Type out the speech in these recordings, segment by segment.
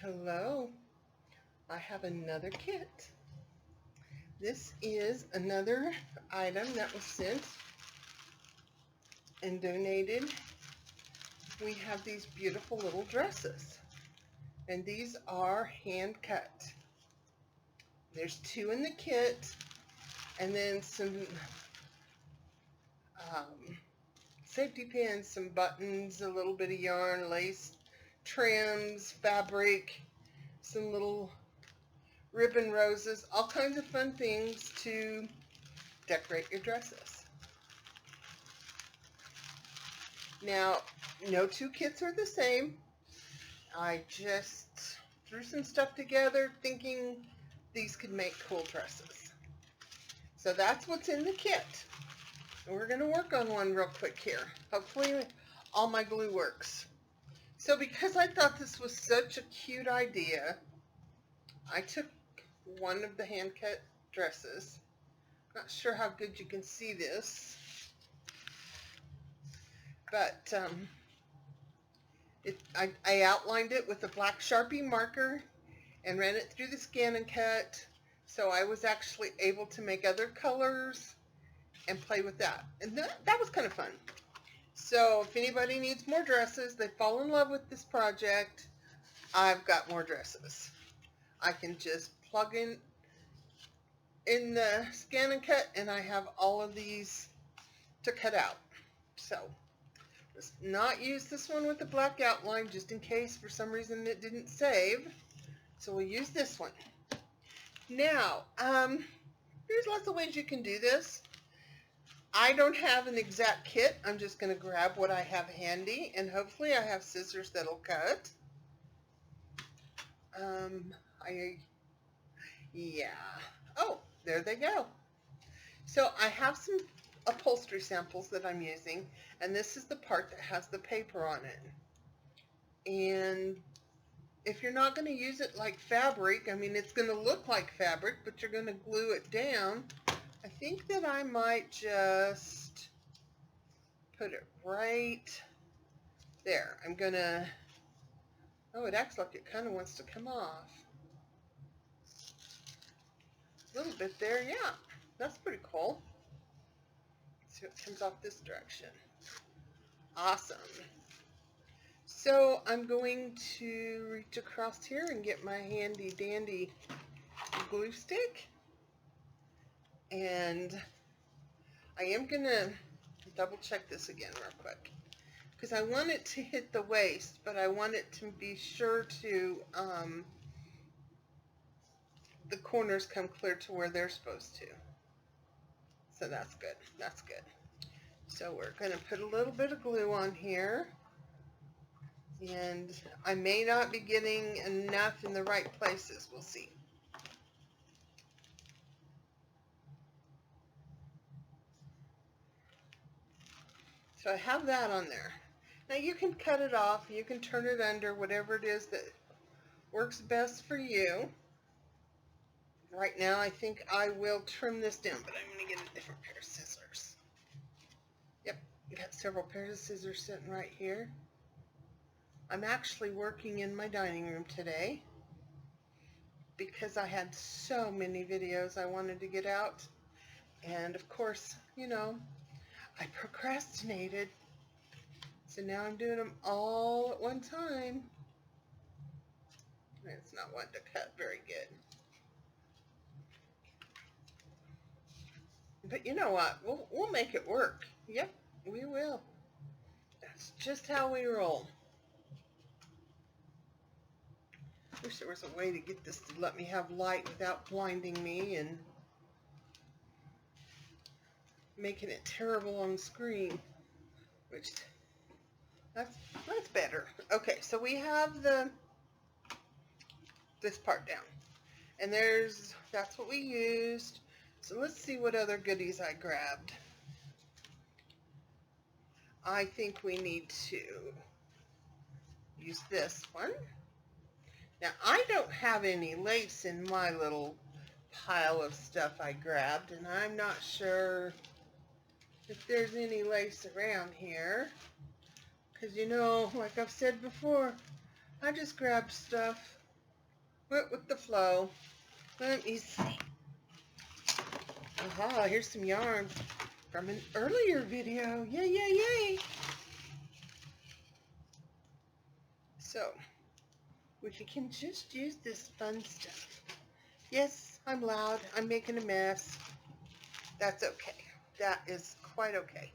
Hello, I have another kit. This is another item that was sent and donated. We have these beautiful little dresses, and these are hand cut. There's 2 in the kit, and then some safety pins, some buttons, a little bit of yarn, lace, trims, fabric, some little ribbon roses, all kinds of fun things to decorate your dresses. Now, no 2 kits are the same. I just threw some stuff together thinking these could make cool dresses. So that's what's in the kit. And we're going to work on one real quick here. Hopefully all my glue works. So because I thought this was such a cute idea, I took one of the hand cut dresses. Not sure how good you can see this, but I outlined it with a black Sharpie marker and ran it through the scan and cut, so I was actually able to make other colors and play with that, and that was kind of fun. So if anybody needs more dresses, they fall in love with this project, I've got more dresses. I can just plug in the scan and cut, and I have all of these to cut out. So let's not use this one with the black outline, just in case for some reason it didn't save. So we'll use this one. Now, there's lots of ways you can do this. I don't have an exact kit. I'm just going to grab what I have handy, and hopefully I have scissors that'll cut. Yeah. Oh, there they go. So I have some upholstery samples that I'm using, and this is the part that has the paper on it. And if you're not going to use it like fabric, I mean, it's going to look like fabric, but you're going to glue it down. I think that I might just put it right there. I'm going to, oh, it acts like it kind of wants to come off. A little bit there, yeah. That's pretty cool. See what comes off this direction. Awesome. So I'm going to reach across here and get my handy dandy glue stick. And I am going to double check this again real quick, because I want it to hit the waist, but I want it to be sure to, the corners come clear to where they're supposed to. So that's good. That's good. So we're going to put a little bit of glue on here. And I may not be getting enough in the right places. We'll see. So I have that on there. Now you can cut it off. You can turn it under, whatever it is that works best for you. Right now I think I will trim this down, but I'm going to get a different pair of scissors. Yep, I got several pairs of scissors sitting right here. I'm actually working in my dining room today because I had so many videos I wanted to get out. And of course, you know, I procrastinated. So now I'm doing them all at one time. It's not one to cut very good. But you know what? We'll make it work. Yep, we will. That's just how we roll. Wish there was a way to get this to let me have light without blinding me and making it terrible on that's better. Okay, so we have this part down, and that's what we used. So let's see what other goodies I grabbed. I think we need to use this one. Now, I don't have any lace in my little pile of stuff I grabbed, and I'm not sure if there's any lace around here, because you know, like I've said before, I just grab stuff Went with the flow. Let me see. Aha, here's some yarn from an earlier video. Yay, yay, yay. So, we can just use this fun stuff. Yes, I'm loud. I'm making a mess. That's okay. That is quite okay.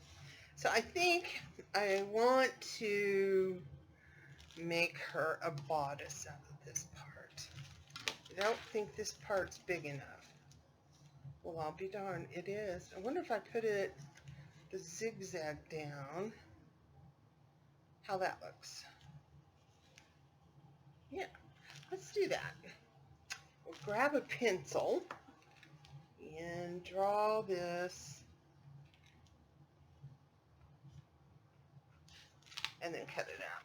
So I think I want to make her a bodice out of this part. I don't think this part's big enough. Well, I'll be darned, it is. I wonder if I put it the zigzag down, how that looks. Yeah, let's do that. We'll grab a pencil and draw this and then cut it out.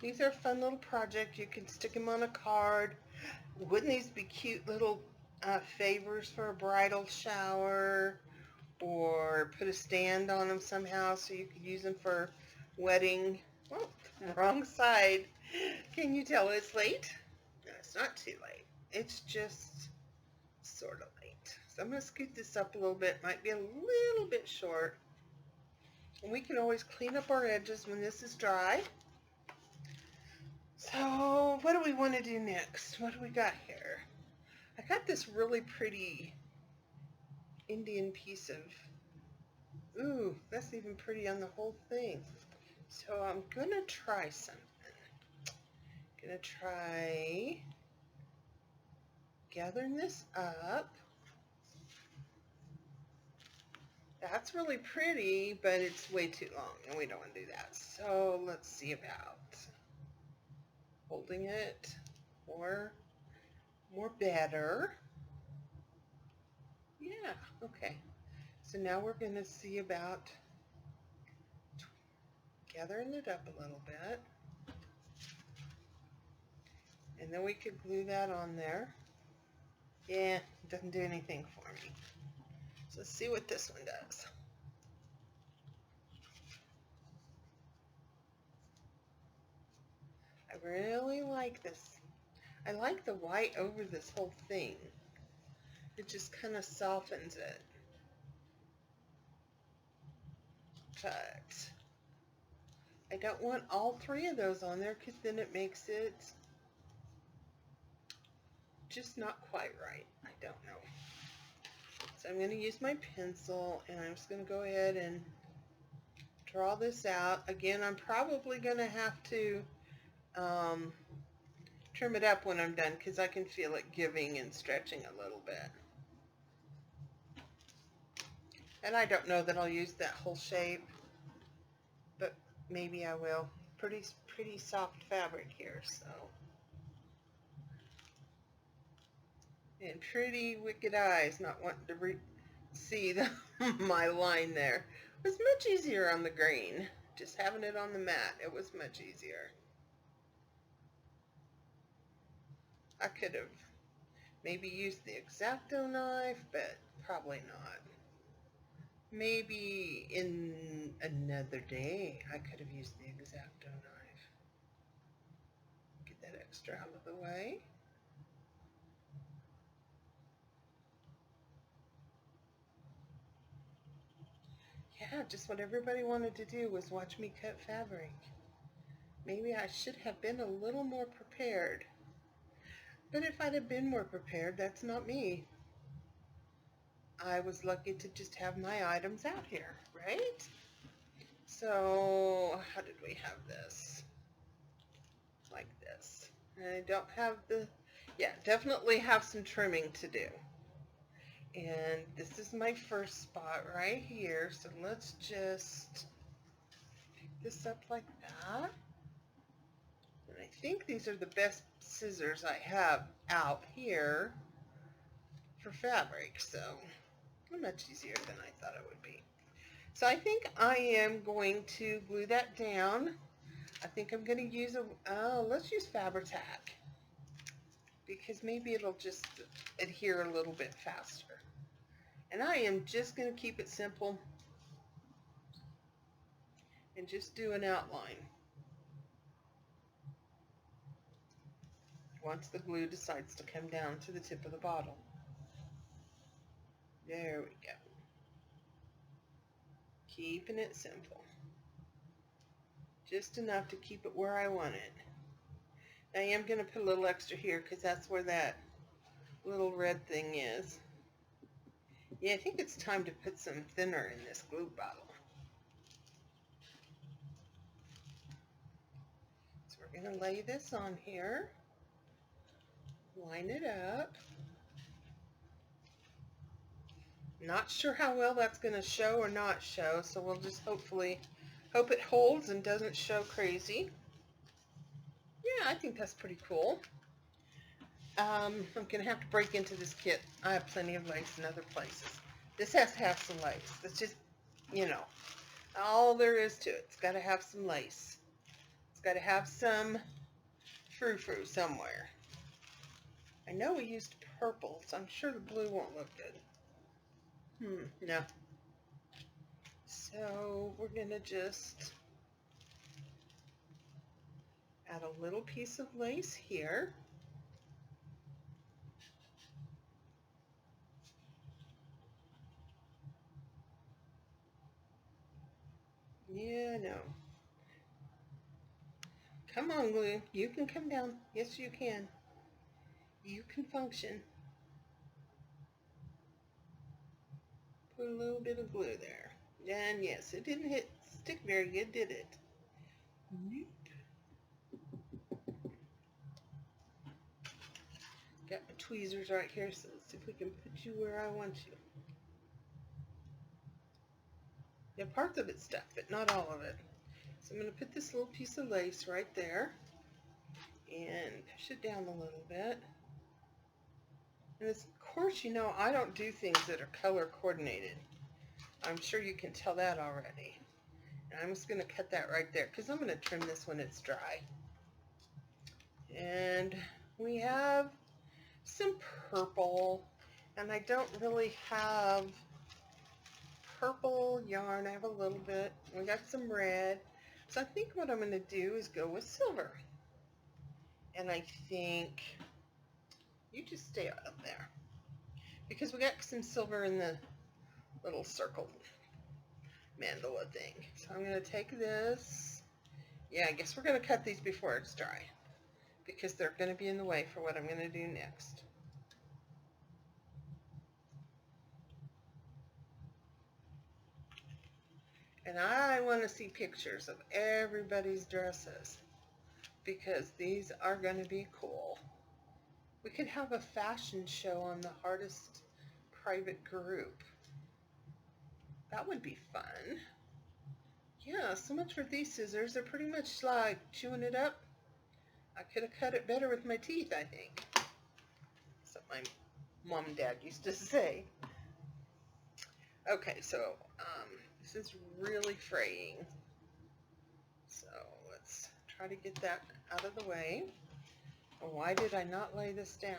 These are a fun little project. You can stick them on a card. Wouldn't these be cute little favors for a bridal shower? Or put a stand on them somehow so you could use them for wedding. Oh, wrong side. Can you tell it's late? No, it's not too late. It's just sort of late. So I'm going to scoot this up a little bit. Might be a little bit short. And we can always clean up our edges when this is dry. So what do we want to do next? What do we got here? I got this really pretty Indian piece of, ooh, that's even pretty on the whole thing. So I'm gonna try something. Gonna try gathering this up. That's really pretty, but it's way too long and we don't want to do that. So let's see about holding it more better. Yeah, okay. So now we're going to see about gathering it up a little bit. And then we could glue that on there. Yeah, it doesn't do anything for me. So let's see what this one does. I really like this. I like the white over this whole thing. It just kind of softens it. But I don't want all three of those on there because then it makes it just not quite right. I don't know. So I'm going to use my pencil and I'm just going to go ahead and draw this out. Again, I'm probably going to have to trim it up when I'm done because I can feel it giving and stretching a little bit. And I don't know that I'll use that whole shape, but maybe I will. Pretty soft fabric here, so. And pretty wicked eyes, not wanting to see my line there. It was much easier on the green. Just having it on the mat, it was much easier. I could have maybe used the X-Acto knife, but probably not. Maybe in another day I could have used the X-Acto knife. Get that extra out of the way. Yeah, just what everybody wanted to do was watch me cut fabric. Maybe I should have been a little more prepared. But if I'd have been more prepared, that's not me. I was lucky to just have my items out here, right? So, how did we have this? Like this. I don't have the, yeah, definitely have some trimming to do. And this is my first spot right here. So let's just pick this up like that. And I think these are the best scissors I have out here for fabric. So much easier than I thought it would be. So I think I am going to glue that down. I think I'm going to use let's use Fabri-Tac. because maybe it'll just adhere a little bit faster. And I am just going to keep it simple and just do an outline once the glue decides to come down to the tip of the bottle. There we go. Keeping it simple. Just enough to keep it where I want it. I am going to put a little extra here because that's where that little red thing is. Yeah, I think it's time to put some thinner in this glue bottle. So we're going to lay this on here. Line it up. Not sure how well that's going to show or not show, so we'll just hopefully hope it holds and doesn't show crazy. Yeah, I think that's pretty cool. I'm going to have to break into this kit. I have plenty of lace in other places. This has to have some lace. That's just, you know, all there is to it. It's got to have some lace. It's got to have some frou-frou somewhere. I know we used purple, so I'm sure the blue won't look good. No. So we're going to just add a little piece of lace here. Yeah, no. Come on, glue. You can come down. Yes, you can. You can function. Put a little bit of glue there. And yes, it didn't stick very good, did it? Nope. Got my tweezers right here, so let's see if we can put you where I want you. Yeah, parts of it stuck, but not all of it. So I'm going to put this little piece of lace right there and push it down a little bit. And of course, you know, I don't do things that are color coordinated. I'm sure you can tell that already. And I'm just going to cut that right there because I'm going to trim this when it's dry. And we have some purple, and I don't really have purple yarn. I have a little bit. We got some red. So I think what I'm going to do is go with silver. And I think you just stay up there because we got some silver in the little circle mandala thing. So I'm going to take this. Yeah, I guess we're going to cut these before it's dry because they're going to be in the way for what I'm going to do next. And I want to see pictures of everybody's dresses because these are going to be cool. We could have a fashion show on the Hardest Private group. That would be fun. Yeah, so much for these scissors. They're pretty much like chewing it up. I could have cut it better with my teeth, I think. That's what my mom and dad used to say. Okay, so this is really fraying. So let's try to get that out of the way. Why did I not lay this down?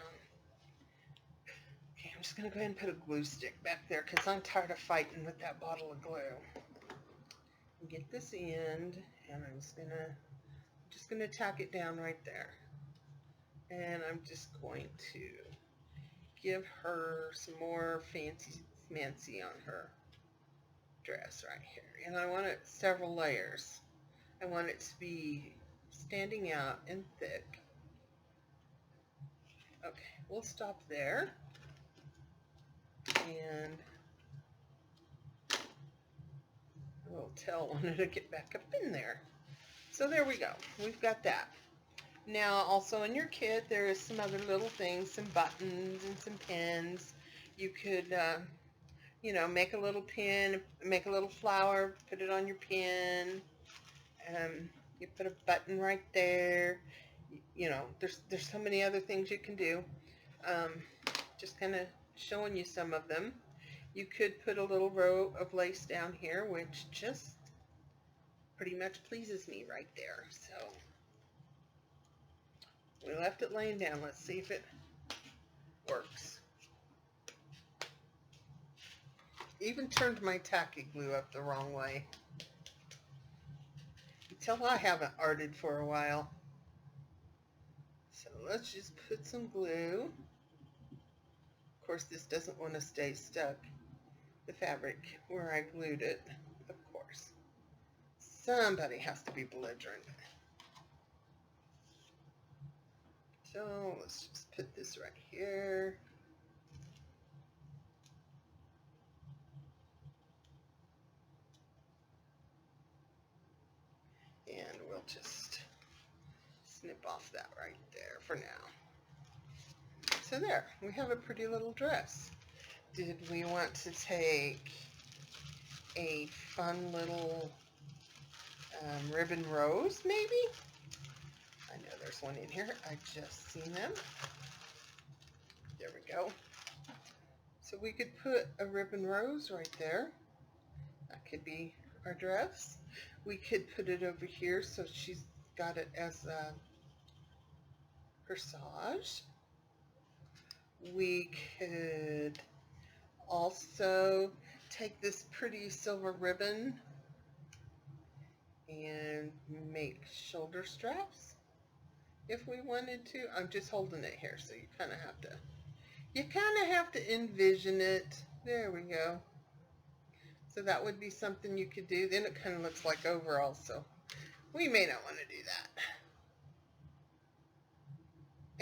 Okay, I'm just going to go ahead and put a glue stick back there because I'm tired of fighting with that bottle of glue. Get this end, and I'm just gonna tack it down right there. And I'm just going to give her some more fancy on her dress right here. And I want it several layers. I want it to be standing out and thick. Okay, we'll stop there. And we'll tell when it'll get back up in there. So there we go. We've got that. Now also in your kit there is some other little things, some buttons and some pins. You could, you know, make a little pin, make a little flower, put it on your pin. You put a button right there. You know, there's so many other things you can do. Just kind of showing you some of them. You could put a little row of lace down here, which just pretty much pleases me right there. So We left it laying down. Let's see if it works. Even turned my tacky glue up the wrong way. You tell I haven't arted for a while. So let's just put some glue. Of course, this doesn't want to stay stuck, the fabric where I glued it, of course. Somebody has to be belligerent. So let's just put this right here. And we'll just snip off that right there for now. So there, we have a pretty little dress. Did we want to take a fun little ribbon rose, maybe? I know there's one in here. I just seen them. There we go. So we could put a ribbon rose right there. That could be our dress. We could put it over here so she's got it as a corsage. We could also take this pretty silver ribbon and make shoulder straps if we wanted to. I'm just holding it here, so you kind of have to envision it. There we go. So that would be something you could do. Then it kind of looks like overalls, so we may not want to do that.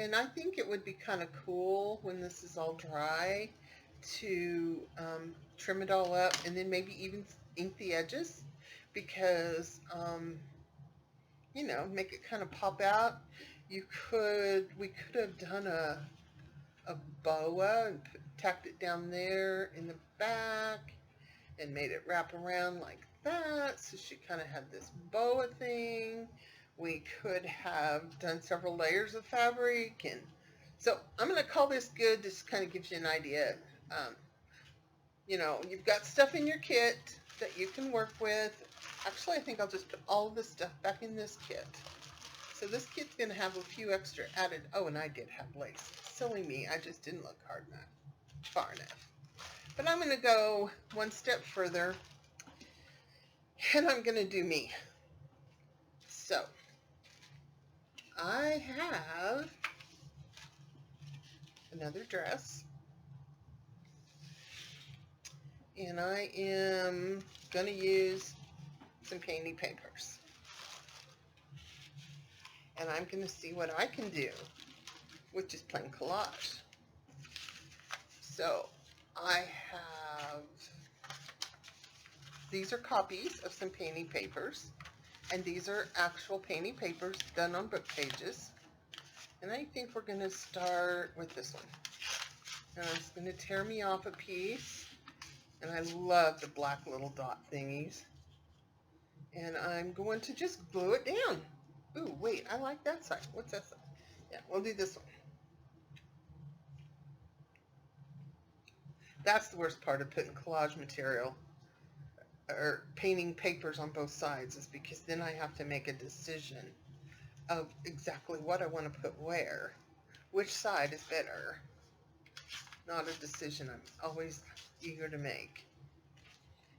And I think it would be kind of cool when this is all dry to trim it all up and then maybe even ink the edges, because you know, make it kind of pop out. We could have done a boa and tacked it down there in the back and made it wrap around like that, so she kind of had this boa thing. We could have done several layers of fabric, and so I'm going to call this good. This kind of gives you an idea. You know, you've got stuff in your kit that you can work with. Actually, I think I'll just put all of this stuff back in this kit. So this kit's going to have a few extra added. Oh, and I did have lace. Silly me, I just didn't look hard enough, far enough. But I'm going to go one step further, and I'm going to do me. So I have another dress, and I am going to use some painty papers. And I'm going to see what I can do with just plain collage. So I have, these are copies of some painting papers, and these are actual painting papers done on book pages. And I think we're going to start with this one. And I'm just going to tear me off a piece, and I love the black little dot thingies. And I'm going to just glue it down. Ooh, wait, I like that side. What's that side? Yeah, we'll do this one. That's the worst part of putting collage material or painting papers on both sides, is because then I have to make a decision of exactly what I want to put where. Which side is better? Not a decision I'm always eager to make.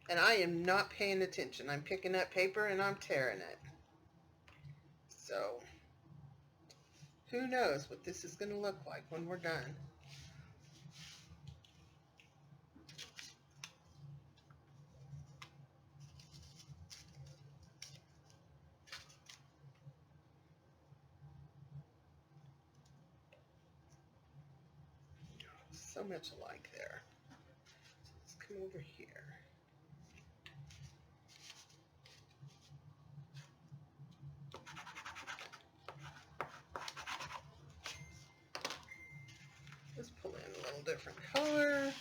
And I am not paying attention. I'm picking up paper and I'm tearing it. So who knows what this is going to look like when we're done. So much alike there. So let's come over here. Let's pull in a little different color.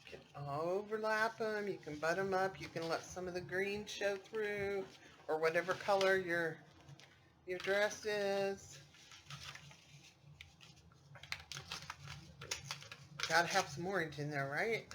Get overlap them. You can butt them up. You can let some of the green show through, or whatever color your dress is. Gotta have some orange in there, right?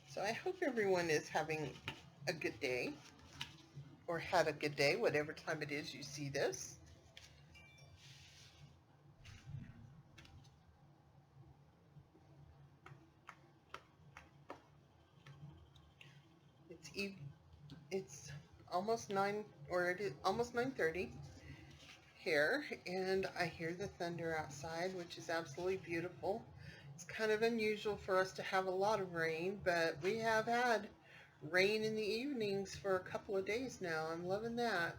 So I hope everyone is having a good day, or had a good day, whatever time it is you see this. It's almost 9, or it is almost 9:30 here, and I hear the thunder outside, which is absolutely beautiful. It's kind of unusual for us to have a lot of rain, but we have had rain in the evenings for a couple of days now. I'm loving that.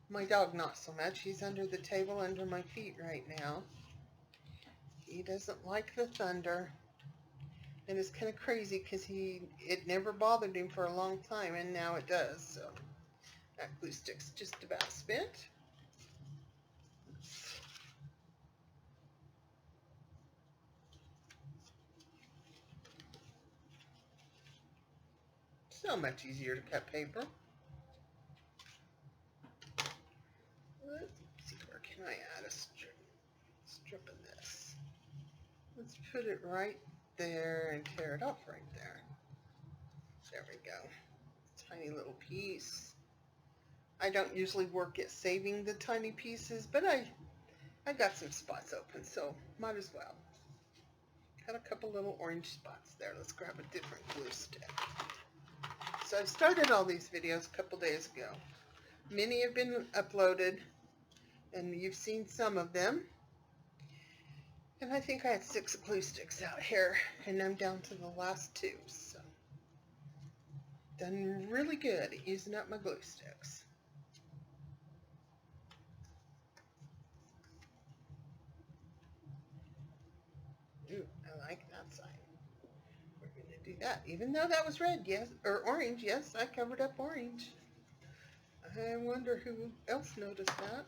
My dog not so much. He's under the table under my feet right now. He doesn't like the thunder. And it's kind of crazy because it never bothered him for a long time, and now it does. So that glue stick's just about spent. So much easier to cut paper. Let's see, where can I add a strip of this? Let's put it right there and tear it off right there. There we go. Tiny little piece. I don't usually work at saving the tiny pieces, but I got some spots open, so might as well. Got a couple little orange spots there. Let's grab a different glue stick. So I've started all these videos a couple days ago. Many have been uploaded, and you've seen some of them. And I think I had 6 glue sticks out here, and I'm down to the last 2. So done really good at using up my glue sticks. Ooh, I like that side. We're going to do that. Even though that was red, yes, or orange, yes, I covered up orange. I wonder who else noticed that.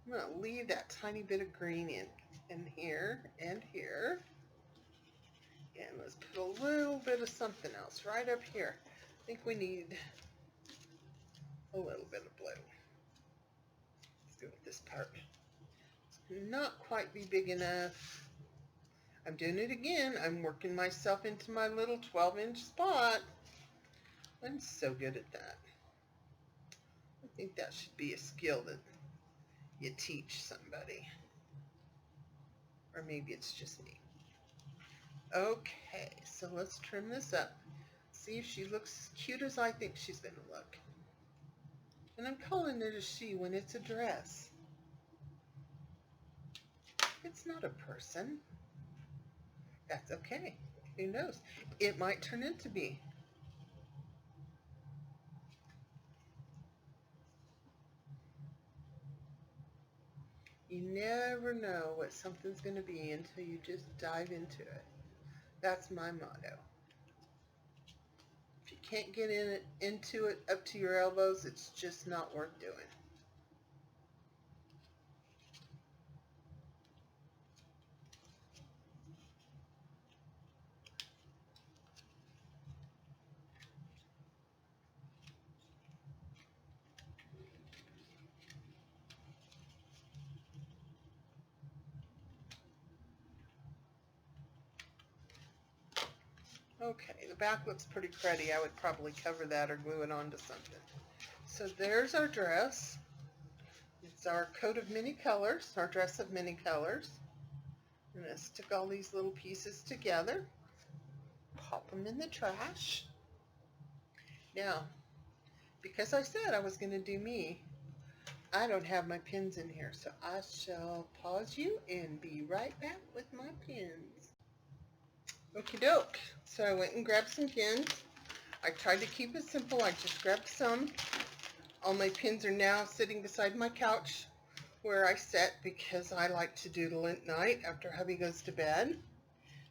I'm going to leave that tiny bit of green in here and here. And let's put a little bit of something else right up here. I think we need a little bit of blue. Let's go with this part. It's not quite be big enough. I'm doing it again. I'm working myself into my little 12-inch spot. I'm so good at that. I think that should be a skill that you teach somebody. Or maybe it's just me. Okay, so let's trim this up. See if she looks as cute as I think she's going to look. And I'm calling it a she when it's a dress. It's not a person. That's okay. Who knows? It might turn into be. You never know what something's going to be until you just dive into it. That's my motto. If you can't get into it up to your elbows, it's just not worth doing. Okay, the back looks pretty cruddy. I would probably cover that or glue it onto something. So there's our dress. It's our coat of many colors, our dress of many colors. I'm going to stick all these little pieces together, pop them in the trash. Now, because I said I was going to do me, I don't have my pins in here, so I shall pause you and be right back with my pins. Okie doke. So I went and grabbed some pins. I tried to keep it simple. I just grabbed some All my pins are now sitting beside my couch where I sit because I like to doodle at night after hubby goes to bed.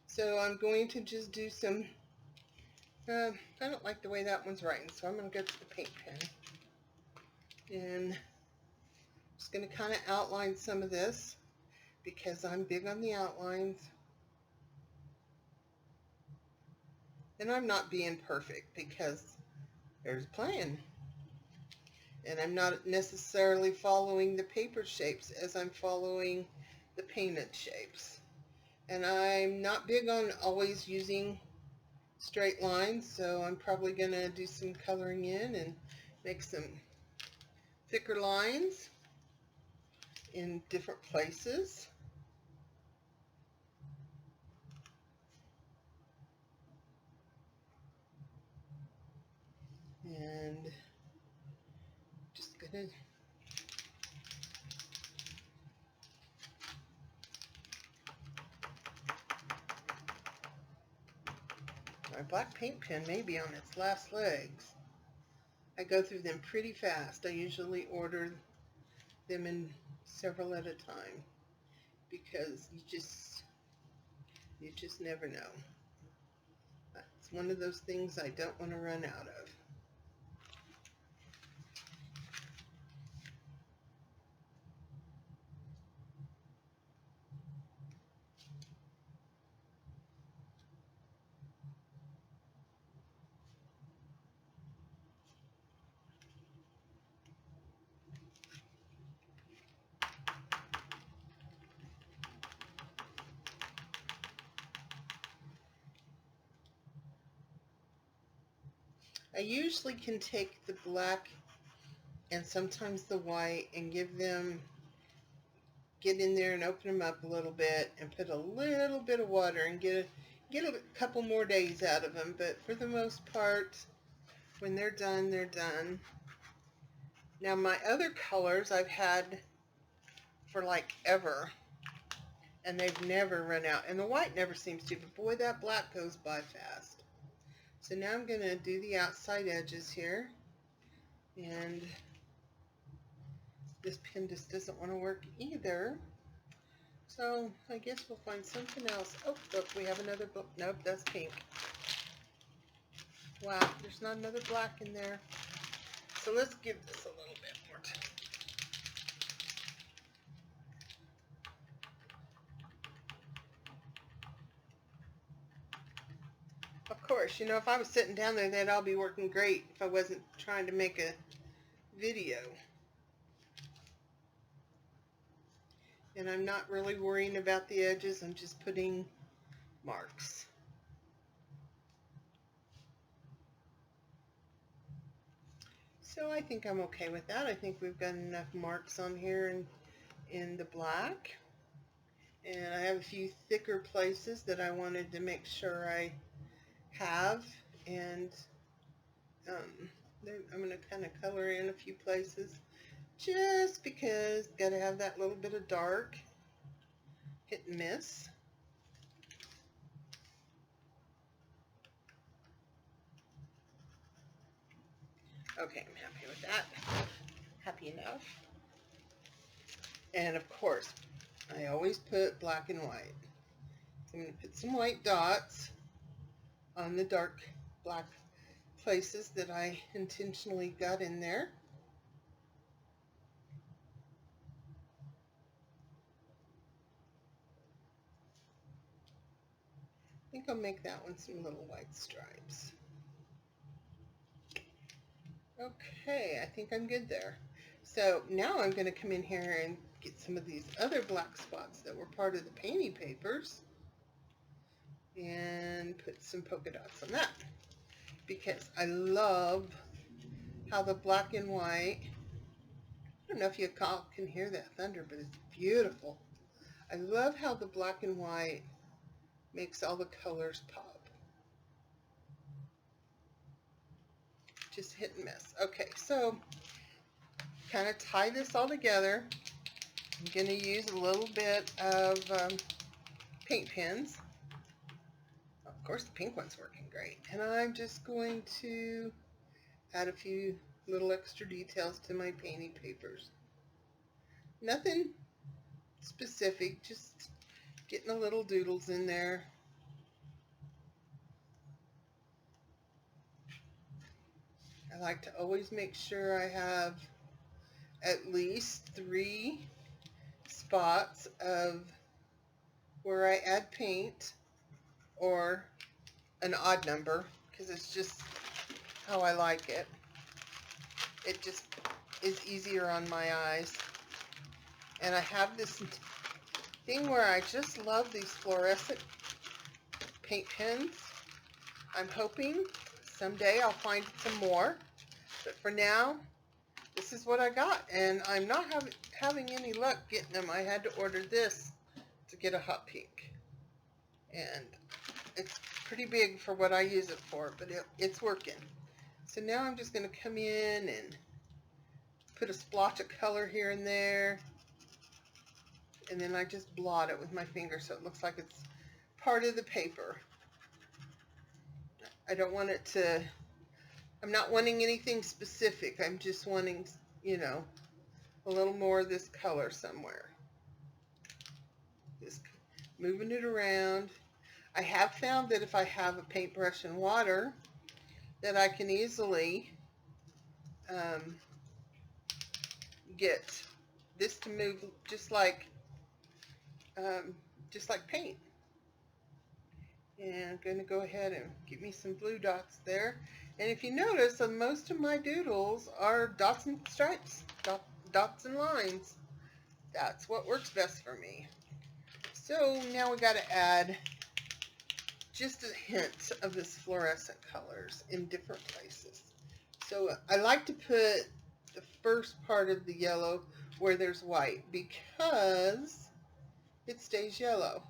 So I'm going to just do some, I don't like the way that one's writing, so I'm going to go to the paint pen. And just going to kind of outline some of this because I'm big on the outlines. And I'm not being perfect because there's a plan. And I'm not necessarily following the paper shapes as I'm following the painted shapes. And I'm not big on always using straight lines, so I'm probably going to do some coloring in and make some thicker lines in different places. And just going to my black paint pen may be on its last legs. I go through them pretty fast. I usually order them in several at a time because you just never know. It's one of those things I don't want to run out of. I usually can take the black and sometimes the white and get in there and open them up a little bit and put a little bit of water and get a couple more days out of them. But for the most part, when they're done, they're done. Now my other colors I've had for like ever, and they've never run out. And the white never seems to, but boy, that black goes by fast. So now I'm going to do the outside edges here. And this pen just doesn't want to work either. So I guess we'll find something else. Oh, look, we have another book. Nope, that's pink. Wow, there's not another black in there. So let's give this a little bit more time. Of course, you know, if I was sitting down there, that'd all be working great if I wasn't trying to make a video. And I'm not really worrying about the edges. I'm just putting marks. So I think I'm okay with that. I think we've got enough marks on here in the black. And I have a few thicker places that I wanted to make sure I have. And I'm going to kind of color in a few places just because got to have that little bit of dark, hit and miss. Okay, I'm happy with that. Happy enough. And of course, I always put black and white. So I'm going to put some white dots on the dark black places that I intentionally got in there. I think I'll make that one some little white stripes. Okay, I think I'm good there. So now I'm going to come in here and get some of these other black spots that were part of the painting papers and put some polka dots on that because I love how the black and white, I don't know if you can hear that thunder, but it's beautiful. I love how the black and white makes all the colors pop. Just hit and miss. Okay, so kind of tie this all together. I'm going to use a little bit of paint pens. Of course, the pink one's working great. And I'm just going to add a few little extra details to my painting papers. Nothing specific, just getting the little doodles in there. I like to always make sure I have at least 3 spots of where I add paint, or an odd number, because it's just how I like it. It just is easier on my eyes. And I have this thing where I just love these fluorescent paint pens. I'm hoping someday I'll find some more, but for now, this is what I got, and I'm not having any luck getting them. I had to order this to get a hot pink, and it's pretty big for what I use it for, but it's working. So now I'm just going to come in and put a splotch of color here and there, and then I just blot it with my finger so it looks like it's part of the paper. I don't want it to, I'm not wanting anything specific. I'm just wanting, you know, a little more of this color somewhere. Just moving it around. I have found that if I have a paintbrush and water, that I can easily get this to move just like paint. And I'm going to go ahead and give me some blue dots there. And if you notice, most of my doodles are dots and stripes, dots and lines. That's what works best for me. So now we got to add just a hint of this fluorescent colors in different places. So I like to put the first part of the yellow where there's white, because it stays yellow.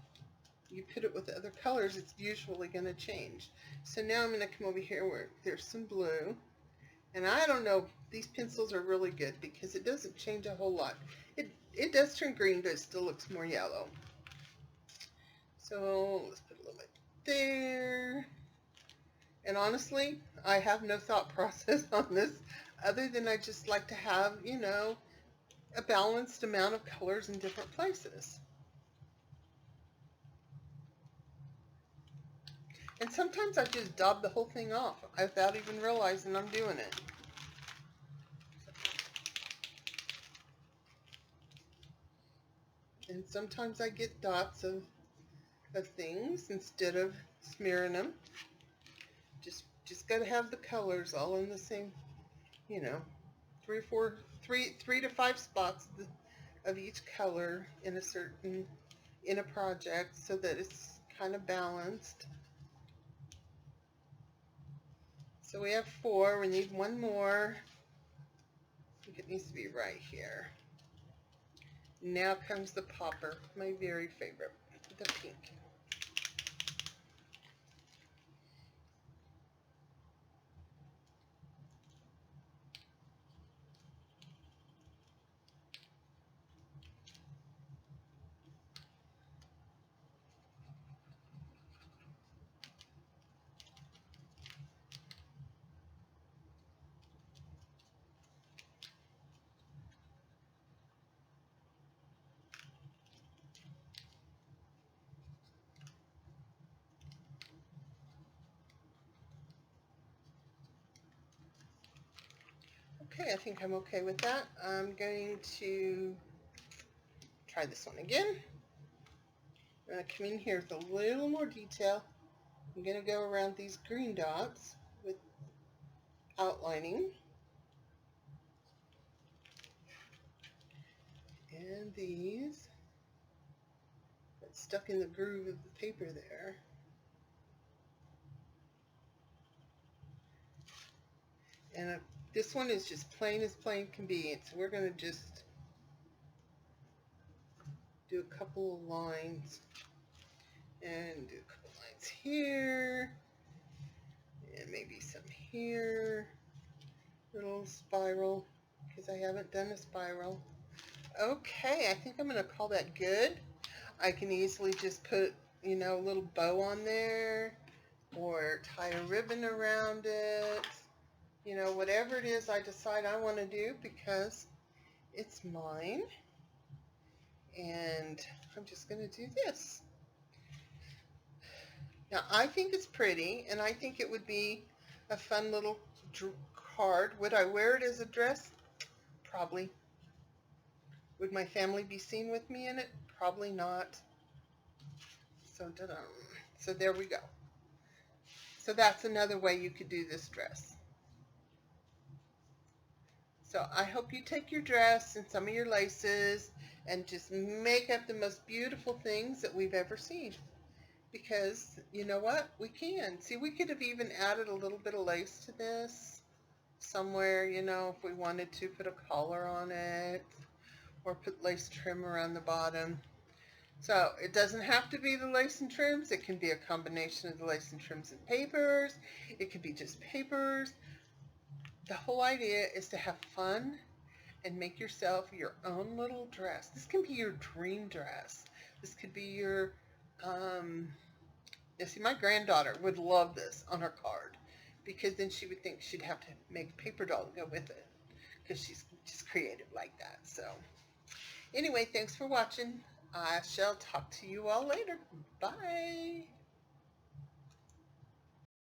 You put it with other colors, it's usually going to change. So now I'm going to come over here where there's some blue. And I don't know, these pencils are really good because it doesn't change a whole lot. It does turn green, but it still looks more yellow. So let's put a little bit there. And honestly, I have no thought process on this other than I just like to have, you know, a balanced amount of colors in different places. And sometimes I just dab the whole thing off without even realizing I'm doing it. And sometimes I get dots of things instead of smearing them. Just got to have the colors all in the same, you know, 3 to 5 spots of each color in a project so that it's kind of balanced. So we have 4, we need 1 more. I think it needs to be right here. Now comes the popper, my very favorite, the pink. Okay, I think I'm okay with that. I'm going to try this one again. I'm going to come in here with a little more detail. I'm going to go around these green dots with outlining. And these got stuck in the groove of the paper there. And this one is just plain as plain can be. So we're going to just do a couple of lines and do a couple lines here and maybe some here. Little spiral because I haven't done a spiral. Okay, I think I'm going to call that good. I can easily just put, you know, a little bow on there or tie a ribbon around it you know, whatever it is I decide I want to do, because it's mine. And I'm just going to do this. Now, I think it's pretty, and I think it would be a fun little card. Would I wear it as a dress? Probably. Would my family be seen with me in it? Probably not. So, so there we go. So that's another way you could do this dress. So I hope you take your dress and some of your laces and just make up the most beautiful things that we've ever seen. Because you know what? We can. See, we could have even added a little bit of lace to this somewhere, you know, if we wanted to put a collar on it or put lace trim around the bottom. So it doesn't have to be the lace and trims. It can be a combination of the lace and trims and papers. It could be just papers. The whole idea is to have fun and make yourself your own little dress. This can be your dream dress. This could be your, see, my granddaughter would love this on her card, because then she would think she'd have to make a paper doll to go with it, because she's just creative like that. So anyway, thanks for watching. I shall talk to you all later. Bye.